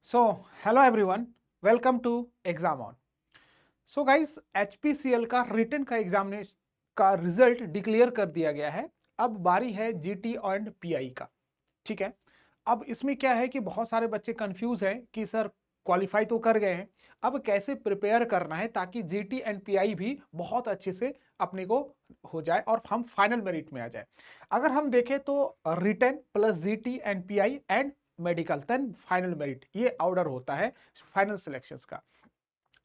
So, hello everyone, welcome to Exam On. So guys, HPCL का written का examination का result declare कर दिया गया है। अब बारी है जीटी एंड पीआई का। ठीक है। अब इसमें क्या है कि बहुत सारे बच्चे कंफ्यूज हैं कि सर क्वालिफाई तो कर गए हैं, अब कैसे प्रिपेयर करना है ताकि जीटी एंड पीआई भी बहुत अच्छे से अपने को हो जाए और हम फाइनल मेरिट में आ जाए। अगर हम देखें तो written plus GT and PI and medical then final merit, ये ऑर्डर होता है फाइनल सिलेक्शंस का।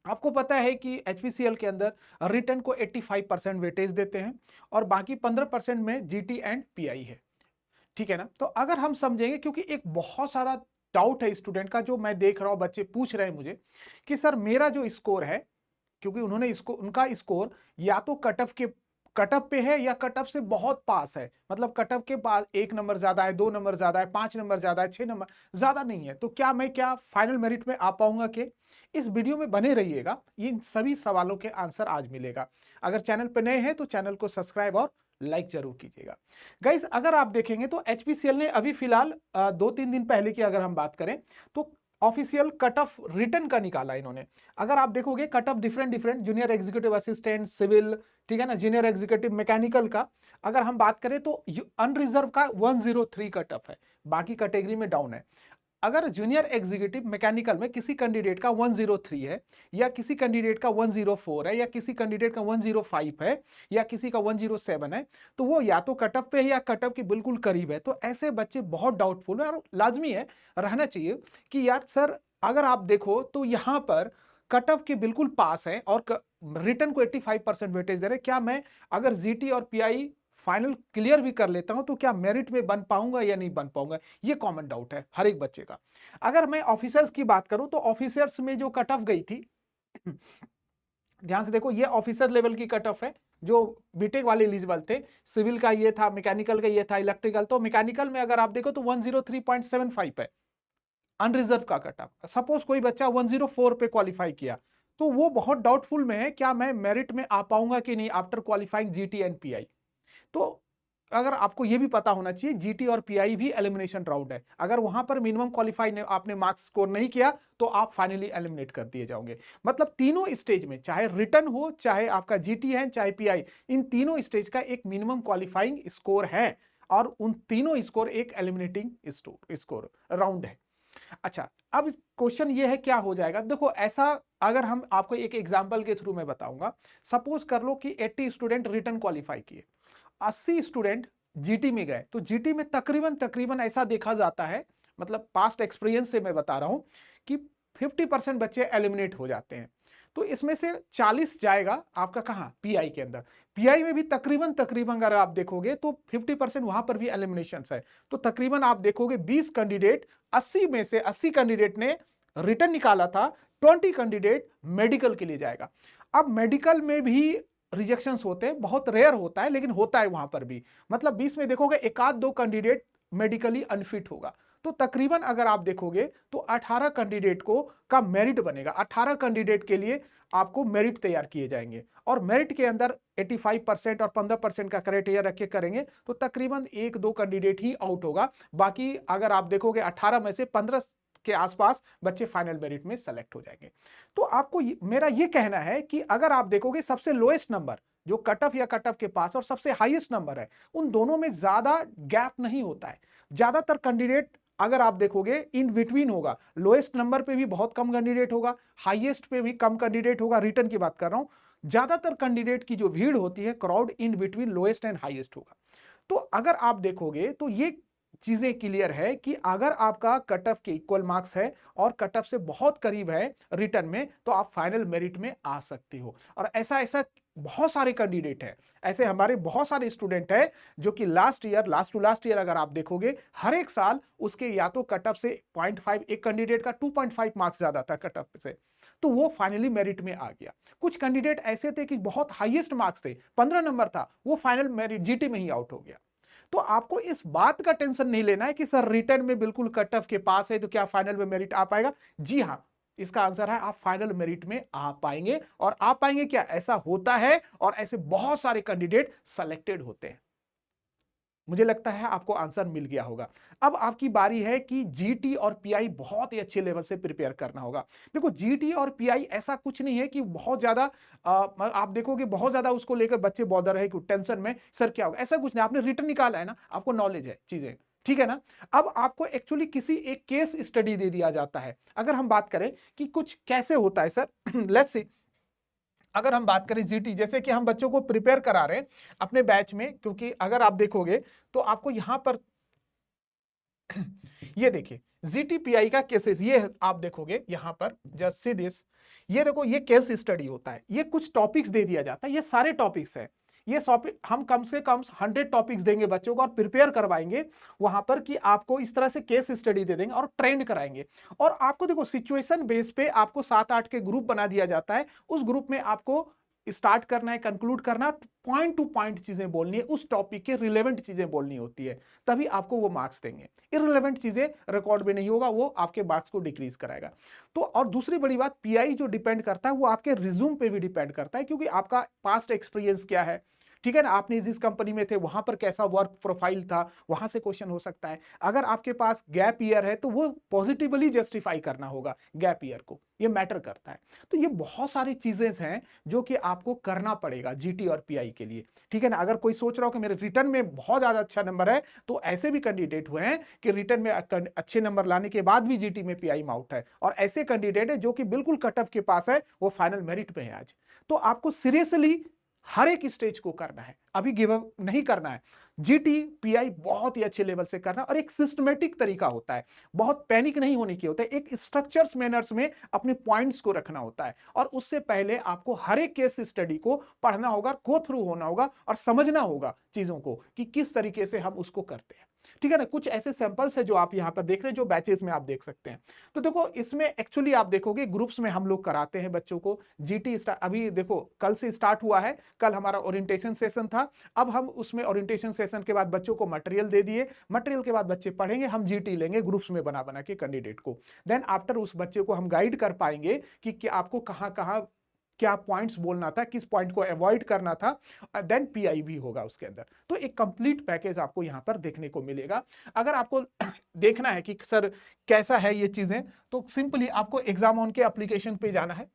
आपको पता है कि एचपीसीएल के अंदर रिटन को 85% वेटेज देते हैं और बाकी 15% में जीटी एंड पीआई है। ठीक है ना। तो अगर हम समझेंगे, क्योंकि एक बहुत सारा डाउट है स्टूडेंट का, जो मैं देख रहा हूं बच्चे पूछ रहे हैं मुझे कि सर मेरा जो स्कोर है, क्योंकि उन्होंने इसको उनका स्कोर या तो कटअप पे है या कटअप से बहुत पास है, मतलब कटअप के पास 1 नंबर ज्यादा है, 2 नंबर ज्यादा है, 5 नंबर ज्यादा है, 6 नंबर ज्यादा नहीं है, तो क्या मैं फाइनल मेरिट में आ पाऊंगा? कि इस वीडियो में बने रहिएगा, इन सभी सवालों के आंसर आज मिलेगा। अगर चैनल पे नए हैं तो चैनल को सब्सक्राइब और लाइक जरूर कीजिएगा। गाइस, अगर आप देखेंगे तो एचपीसीएल ने अभी फिलहाल 2-3 दिन पहले की अगर हम बात करें तो ऑफिशियल कट ऑफ रिटर्न का निकाला इन्होंने। अगर आप देखोगे cut off different different, junior executive assistant civil, ठीक है ना, जूनियर एग्जीक्यूटिव मैकेनिकल का अगर हम बात करें तो अनरिजर्व का 103 कट ऑफ है, बाकी कैटेगरी में डाउन है। अगर जूनियर एग्जीक्यूटिव मैकेनिकल में किसी कैंडिडेट का 103 है, या किसी कैंडिडेट का 104 है, या किसी कैंडिडेट का 105 है, या किसी का 107 है, तो वो या तो कटअप पे है या कटअप के बिल्कुल करीब है। तो ऐसे बच्चे बहुत डाउटफुल है और लाजमी है, रहना चाहिए कि यार सर अगर आप देखो तो यहां पर कटअप के बिल्कुल पास है और रिटर्न को 85% वेटेज दे रहे, क्या मैं अगर जीटी और पीआई फाइनल क्लियर भी कर लेता हूं तो क्या मेरिट में बन पाऊंगा या नहीं बन पाऊंगा? ये कॉमन डाउट है हर एक बच्चे का। अगर मैं ऑफिसर्स की बात करूं तो ऑफिसर्स में जो कट ऑफ गई थी, ध्यान से देखो, ये ऑफिसर लेवल की कट ऑफ है। जो बीटेक वाले एलिजिबल थे, सिविल का ये था, मैकेनिकल का ये था, इलेक्ट्रिकल, तो मैकेनिकल में अगर आप देखो तो 103.75 है अनरिजर्व का कट ऑफ। सपोज कोई बच्चा 104 पे क्वालिफाई किया तो वो बहुत डाउटफुल में है, क्या मैं मेरिट में आ पाऊंगा कि नहीं after qualifying GT and pi. तो अगर आपको यह भी पता होना चाहिए, जीटी और पीआई भी एलिमिनेशन राउंड है, अगर वहां पर मिनिमम क्वालिफाई आपने मार्क्स स्कोर नहीं किया तो आप फाइनली एलिमिनेट कर दिए जाओगे। मतलब तीनों स्टेज में, चाहे रिटर्न हो, चाहे आपका जीटी है, चाहे पीआई, इन तीनों स्टेज का एक मिनिमम क्वालिफाइंग स्कोर है और उन तीनों स्कोर एक एलिमिनेटिंग स्कोर राउंड है। अच्छा, अब क्वेश्चन ये है क्या हो जाएगा। देखो ऐसा, अगर हम आपको एक एग्जांपल के थ्रू में बताऊंगा, सपोज कर लो कि 80 स्टूडेंट रिटर्न क्वालिफाई किए, 80 स्टूडेंट जीटी में गए, तो जीटी में तकरीबन तकरीबन ऐसा देखा जाता है, मतलब पास्ट एक्सपीरियंस से मैं बता रहा हूं कि 50% बच्चे एलिमिनेट हो जाते हैं। तो इसमें से 40 जाएगा आपका कहां? पीआई के अंदर। पीआई में भी तकरीबन तकरीबन अगर आप देखोगे तो 50% वहां पर भी एलिमिनेशन है। तो तकरीबन आप देखोगे 20 कैंडिडेट, 80 में से 80 कैंडिडेट ने रिटर्न निकाला था, 20 कैंडिडेट मेडिकल के लिए जाएगा। अब मेडिकल में भी रिजेक्शंस होते हैं, बहुत रेयर होता है लेकिन होता है वहां पर भी। मतलब 20 में देखोगे एक आध दो कैंडिडेट मेडिकली अनफिट होगा, तो तकरीबन अगर आप देखोगे तो 18 कैंडिडेट को का मेरिट बनेगा। 18 कैंडिडेट के लिए आपको मेरिट तैयार किए जाएंगे और मेरिट के अंदर 85% और 15% का क्राइटेरिया रख के करेंगे, तो तकरीबन एक दो कैंडिडेट ही आउट होगा। बाकी अगर आप देखोगे 18 में से 15 के आसपास बच्चे फाइनल मेरिट में सेलेक्ट हो जाएंगे। तो आपको मेरा यह कहना है कि अगर आप देखोगे सबसे लोएस्ट नंबर जो कट ऑफ या कट ऑफ के पास और सबसे हाईएस्ट नंबर है, उन दोनों में ज्यादा गैप नहीं होता है। ज्यादातर कैंडिडेट अगर आप देखोगे इन बिटवीन होगा, लोएस्ट नंबर पे भी बहुत कम कैंडिडेट होगा, हाईएस्ट पे भी कम कैंडिडेट होगा, रिटर्न की बात कर रहा हूं। ज्यादातर कैंडिडेट की जो भीड़ होती है, crowd in between lowest and highest होगा। तो अगर आप देखोगे तो ये चीजें क्लियर है कि अगर आपका कट ऑफ के इक्वल मार्क्स है और कट ऑफ से बहुत करीब है रिटर्न में, तो आप फाइनल मेरिट में आ सकते हो। और ऐसा ऐसा बहुत सारे कैंडिडेट हैं, ऐसे हमारे बहुत सारे स्टूडेंट हैं जो कि लास्ट टू लास्ट ईयर अगर आप देखोगे, हर एक साल उसके या तो कट ऑफ से 0.5, एक कैंडिडेट का 2.5 मार्क्स ज्यादा था कट ऑफ से, तो वो फाइनली मेरिट में आ गया। कुछ कैंडिडेट ऐसे थे कि बहुत हाईएस्ट मार्क्स थे, 15 नंबर था, वो फाइनल मेरिट जीटी में ही आउट हो गया। तो आपको इस बात का टेंशन नहीं लेना है कि सर रिटर्न में बिल्कुल कट ऑफ के पास है तो क्या फाइनल में मेरिट आ पाएगा। जी हां, इसका आंसर है आप फाइनल मेरिट में आ पाएंगे। और आ पाएंगे क्या, ऐसा होता है और ऐसे बहुत सारे कैंडिडेट सेलेक्टेड होते हैं। मुझे लगता है आपको आंसर मिल गया होगा। अब आपकी बारी है कि जीटी और पीआई बहुत ही अच्छे लेवल से प्रिपेयर करना होगा। देखो जीटी और पीआई ऐसा कुछ नहीं है कि बहुत ज्यादा आप देखोगे बहुत ज्यादा उसको लेकर बच्चे बॉदर है कि टेंशन में सर क्या होगा, ऐसा कुछ नहीं। आपने रिटर्न निकाला है ना, आपको नॉलेज है चीजें, ठीक है ना। अब आपको एक्चुअली किसी एक केस स्टडी दे दिया जाता है। अगर हम बात करें कि कुछ कैसे होता है सर, लेट्स सी, अगर हम बात करें जीटी, जैसे कि हम बच्चों को प्रिपेयर करा रहे हैं अपने बैच में, क्योंकि अगर आप देखोगे तो आपको यहां पर ये देखिए जीटीपीआई का केसेस, ये आप देखोगे यहां पर जस्ट सी दिस, ये देखो ये केस स्टडी होता है। ये कुछ टॉपिक्स दे दिया जाता है, ये सारे टॉपिक्स है। ये हम कम से कम 100 टॉपिक्स देंगे बच्चों को और प्रिपेयर करवाएंगे वहां पर कि आपको इस तरह से केस स्टडी दे देंगे और ट्रेंड कराएंगे। और आपको देखो सिचुएशन बेस पे आपको 7-8 के ग्रुप बना दिया जाता है। उस ग्रुप में आपको स्टार्ट करना है, कंक्लूड करना है, पॉइंट टू पॉइंट चीजें बोलनी है, उस टॉपिक के रिलेवेंट चीजें बोलनी होती है, तभी आपको वो मार्क्स देंगे। इररिलेवेंट चीजें रिकॉर्ड में नहीं होगा, वो आपके मार्क्स को डिक्रीज कराएगा। तो और दूसरी बड़ी बात, पीआई जो डिपेंड करता है वो आपके रिज्यूम पे भी डिपेंड करता है, क्योंकि आपका पास्ट एक्सपीरियंस क्या है, ठीक है ना। आपने जिस कंपनी में थे वहां पर कैसा वर्क प्रोफाइल था, वहां से क्वेश्चन हो सकता है। अगर आपके पास गैप ईयर है तो वो पॉजिटिवली जस्टिफाई करना होगा गैप ईयर को, ये मैटर करता है। तो ये बहुत सारी चीजें हैं जो कि आपको करना पड़ेगा जीटी और पीआई के लिए, ठीक है ना। अगर कोई सोच रहा हो कि मेरे रिटर्न में बहुत ज्यादा अच्छा नंबर है, तो ऐसे भी कैंडिडेट हुए हैं कि रिटर्न में अच्छे नंबर लाने के बाद भी जीटी में पीआई में आउट है, और ऐसे कैंडिडेट है जो कि बिल्कुल कट ऑफ के पास है, वो फाइनल मेरिट में है आज। तो आपको सीरियसली हर एक स्टेज को करना है, अभी गिव अप नहीं करना है। जीटी पीआई बहुत ही अच्छे लेवल से करना, और एक सिस्टमेटिक तरीका होता है, बहुत पैनिक नहीं होने की होता है, एक स्ट्रक्चर्स मैनर्स में अपने पॉइंट्स को रखना होता है। और उससे पहले आपको हर एक केस स्टडी को पढ़ना होगा, गो थ्रू होना होगा और समझना होगा चीजों को कि किस तरीके से हम उसको करते हैं, ठीक है ना। कुछ ऐसे सैंपल्स है जो आप यहां पर देख रहे हैं, जो बैचेस में आप देख सकते हैं। तो देखो इसमें एक्चुअली आप देखोगे ग्रुप्स में हम लोग कराते हैं बच्चों को जीटी। अभी देखो कल से स्टार्ट हुआ है, कल हमारा ओरिएंटेशन सेशन था। अब हम उसमें ओरिएंटेशन सेशन के बाद बच्चों को मटेरियल दे दिए, मटेरियल के बाद बच्चे पढ़ेंगे, हम जीटी लेंगे ग्रुप्स में बना बना के कैंडिडेट को। देन आफ्टर उस बच्चे को हम गाइड कर पाएंगे कि आपको कहां कहां क्या पॉइंट्स बोलना था, किस पॉइंट को अवॉइड करना था। देन पीआई भी होगा उसके अंदर। तो एक कंप्लीट पैकेज आपको यहां पर देखने को मिलेगा। अगर आपको देखना है कि सर कैसा है ये चीजें, तो सिंपली आपको एग्जाम ऑन के एप्लीकेशन पे जाना है,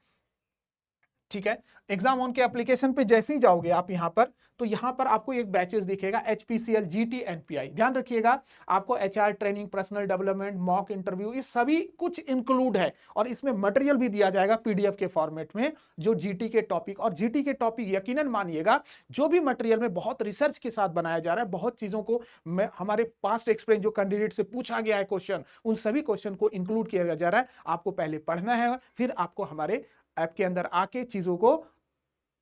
ठीक है। एग्जाम ऑन के एप्लीकेशन पे जैसे ही जाओगे आप यहां पर, तो यहां पर आपको एक बैचेस दिखेगा, एचपीसीएल, जीटी एंड पीआई। ध्यान रखिएगा, आपको HR training, personal development, mock interview, ये सभी कुछ इंक्लूड है। और इसमें मटेरियल भी दिया जाएगा पीडीएफ के फॉर्मेट में, जो जीटी के टॉपिक, और जीटी के टॉपिक यकीनन मानिएगा जो भी मटेरियल में बहुत रिसर्च के साथ बनाया जा रहा है, बहुत चीजों को हमारे पास्ट एक्सपीरियंस जो कैंडिडेट से पूछा गया है क्वेश्चन, उन सभी क्वेश्चन को इंक्लूड किया जा रहा है। आपको पहले पढ़ना है, फिर आपको हमारे ऐप के अंदर आके चीजों को,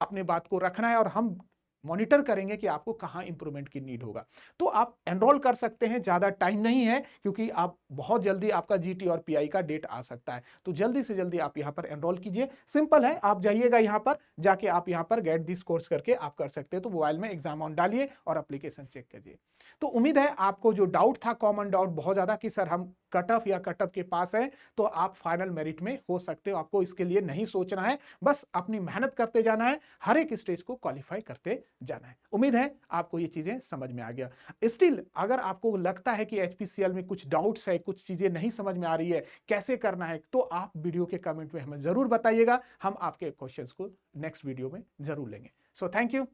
अपने बात को रखना है, और हम मॉनिटर करेंगे कि आपको कहां इंप्रूवमेंट की नीड होगा। तो आप एनरोल कर सकते हैं, ज्यादा टाइम नहीं है, क्योंकि आप बहुत जल्दी आपका जीटी और पीआई का डेट आ सकता है। तो जल्दी से जल्दी आप यहां पर एनरोल कीजिए। सिंपल है, आप जाइएगा यहां पर, जाके आप यहां पर गेट दिस कोर्स करके आप कर सकते हैं। तो मोबाइल में एग्जाम ऑन डालिए और एप्लीकेशन चेक कीजिए। तो उम्मीद है आपको जो डाउट था, कॉमन डाउट बहुत ज्यादा कि सर हम कट ऑफ या कट ऑफ के पास है, तो आप फाइनल मेरिट में हो सकते हो। आपको इसके लिए नहीं सोचना है, बस अपनी मेहनत करते जाना है, हर एक स्टेज को क्वालिफाई करते जाना है। उम्मीद है आपको ये चीजें समझ में आ गया। स्टिल अगर आपको लगता है कि एचपीसीएल में कुछ डाउट्स है, कुछ चीजें नहीं समझ में आ रही है, कैसे करना है, तो आप वीडियो के कमेंट में हमें जरूर बताइएगा। हम आपके क्वेश्चंस को नेक्स्ट वीडियो में जरूर लेंगे। So thank you.